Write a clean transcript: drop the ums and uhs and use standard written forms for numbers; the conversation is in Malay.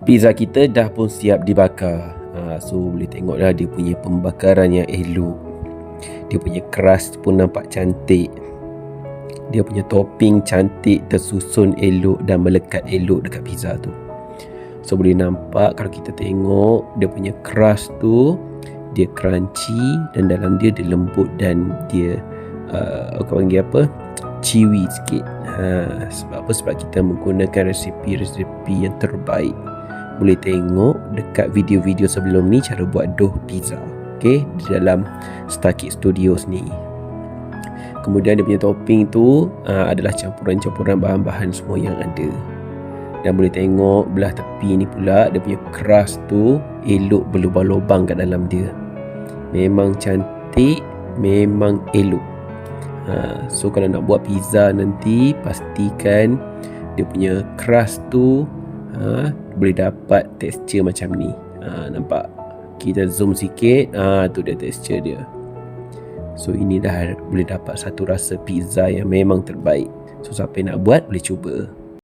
Pizza kita dah pun siap dibakar. So boleh tengok dah dia punya pembakaran yang elok. Dia punya crust pun nampak cantik. Dia punya topping cantik, tersusun elok dan melekat elok dekat pizza tu. So boleh nampak kalau kita tengok dia punya crust tu, dia crunchy dan dalam dia lembut dan dia orang panggil apa, chewy sikit. Sebab apa? Sebab kita menggunakan resipi yang terbaik. Boleh tengok dekat video-video sebelum ni cara buat dough pizza, okay, di dalam Starkid Studios ni. Kemudian dia punya topping tu adalah campuran-campuran bahan-bahan semua yang ada. Dan boleh tengok belah tepi ni pula, dia punya crust tu elok berlubang-lubang kat dalam dia. Memang cantik, memang elok. So kalau nak buat pizza nanti, pastikan dia punya crust tu boleh dapat tekstur macam ni. Nampak? Kita zoom sikit, tu dia tekstur dia. So ini dah boleh dapat satu rasa pizza yang memang terbaik. So siapa yang nak buat boleh cuba.